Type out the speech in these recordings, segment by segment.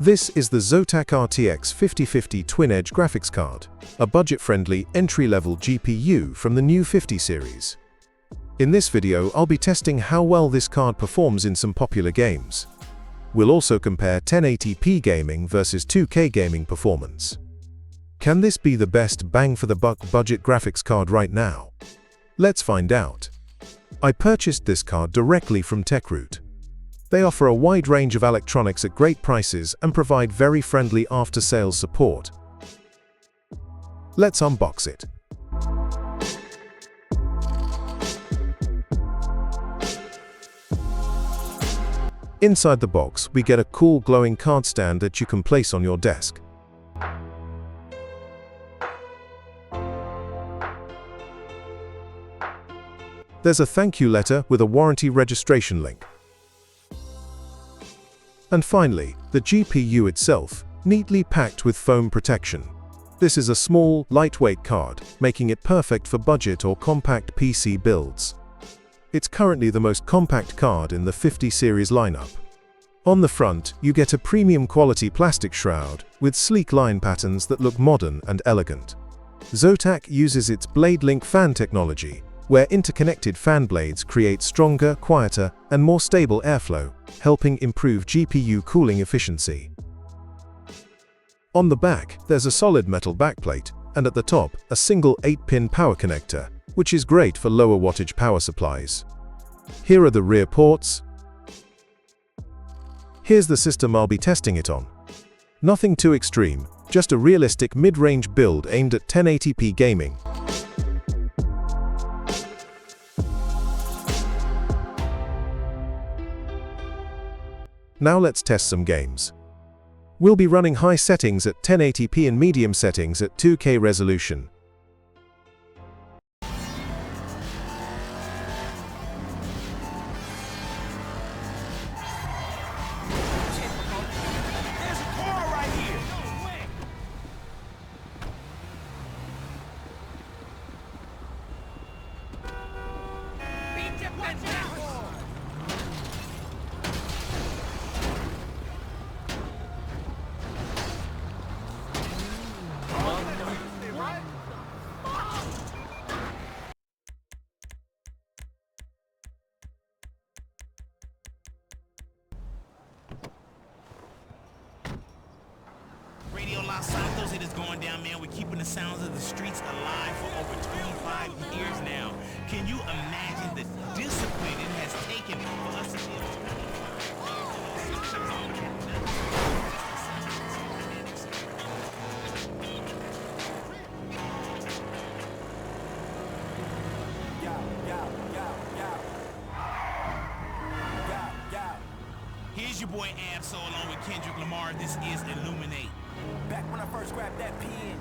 This is the Zotac RTX 5050 Twin-Edge graphics card, a budget-friendly, entry-level GPU from the new 50 series. In this video, I'll be testing how well this card performs in some popular games. We'll also compare 1080p gaming versus 2K gaming performance. Can this be the best bang-for-the-buck budget graphics card right now? Let's find out. I purchased this card directly from TeamGroup. They offer a wide range of electronics at great prices and provide very friendly after-sales support. Let's unbox it. Inside the box, we get a cool glowing card stand that you can place on your desk. There's a thank you letter with a warranty registration link. And finally, the GPU itself, neatly packed with foam protection. This is a small, lightweight card, making it perfect for budget or compact PC builds. It's currently the most compact card in the 50 series lineup. On the front, you get a premium quality plastic shroud with sleek line patterns that look modern and elegant. Zotac uses its Bladelink fan technology, where interconnected fan blades create stronger, quieter, and more stable airflow, helping improve GPU cooling efficiency. On the back, there's a solid metal backplate, and at the top, a single 8-pin power connector, which is great for lower wattage power supplies. Here are the rear ports. Here's the system I'll be testing it on. Nothing too extreme, just a realistic mid-range build aimed at 1080p gaming. Now let's test some games. We'll be running high settings at 1080p and medium settings at 2K resolution. Los Santos, it is going down, man. We're keeping the sounds of the streets alive for over 25 years now. Can you imagine the discipline it has taken for us to Here's your boy Ab-Soul along with Kendrick Lamar. This is Illuminate. Back when I first grabbed that pen.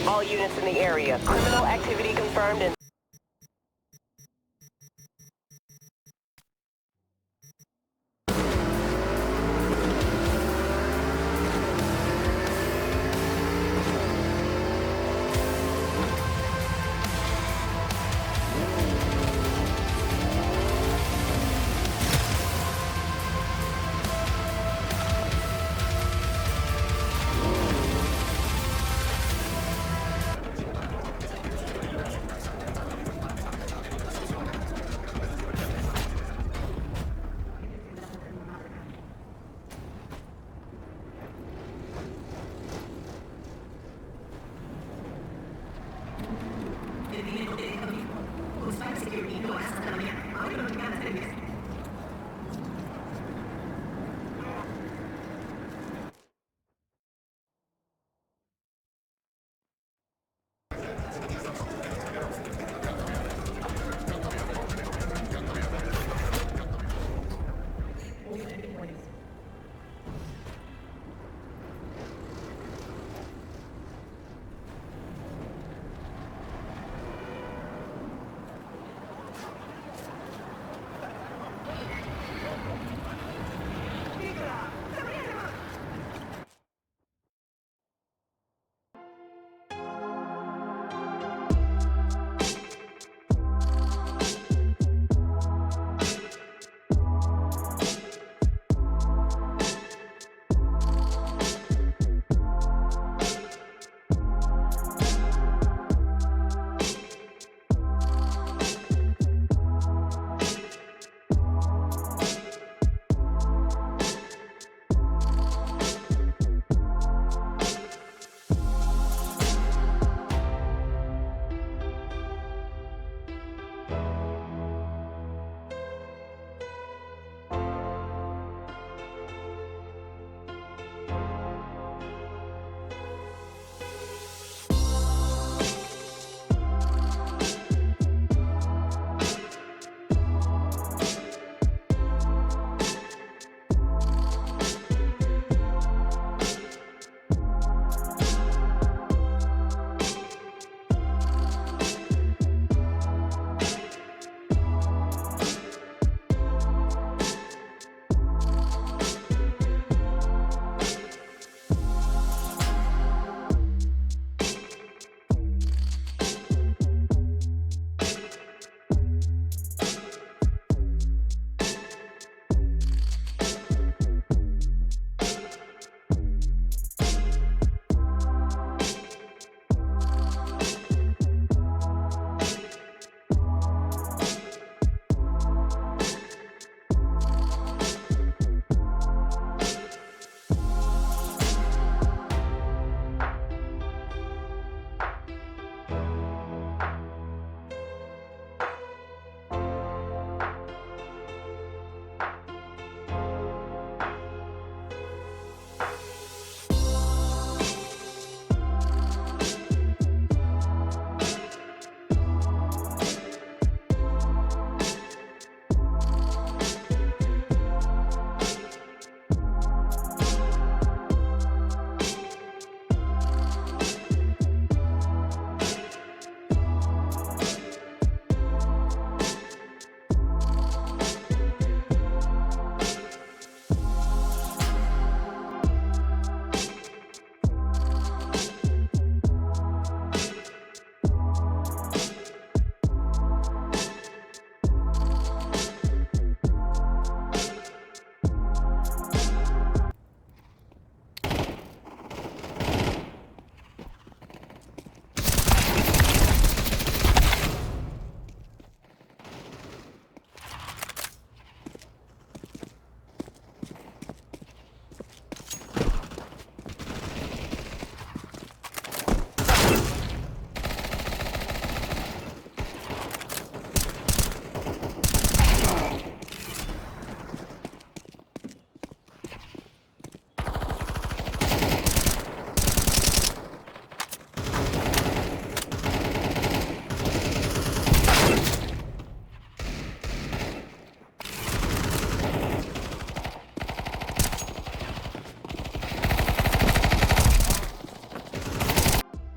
All units in the area. Criminal activity confirmed and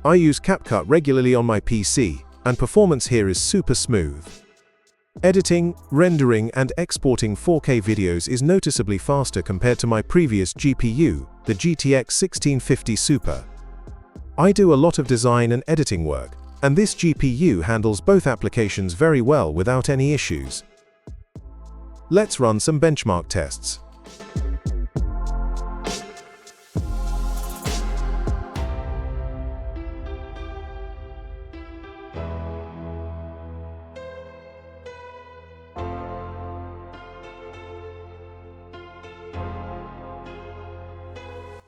I use CapCut regularly on my PC, and performance here is super smooth. Editing, rendering, and exporting 4K videos is noticeably faster compared to my previous GPU, the GTX 1650 Super. I do a lot of design and editing work, and this GPU handles both applications very well without any issues. Let's run some benchmark tests.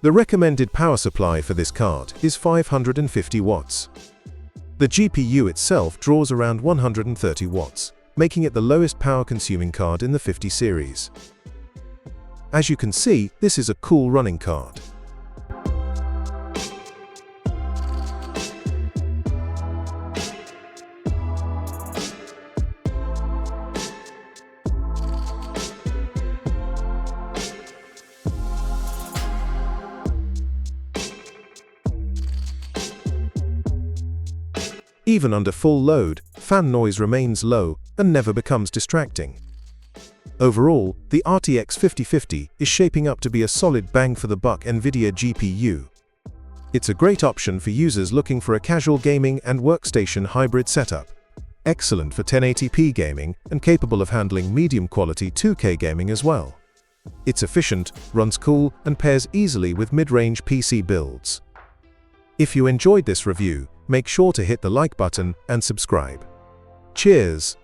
The recommended power supply for this card is 550 watts. The GPU itself draws around 130 watts, making it the lowest power-consuming card in the 50 series. As you can see, this is a cool running card. Even under full load, fan noise remains low and never becomes distracting. Overall, the RTX 5050 is shaping up to be a solid bang-for-the-buck NVIDIA GPU. It's a great option for users looking for a casual gaming and workstation hybrid setup. Excellent for 1080p gaming and capable of handling medium-quality 2K gaming as well. It's efficient, runs cool, and pairs easily with mid-range PC builds. If you enjoyed this review, make sure to hit the like button and subscribe. Cheers!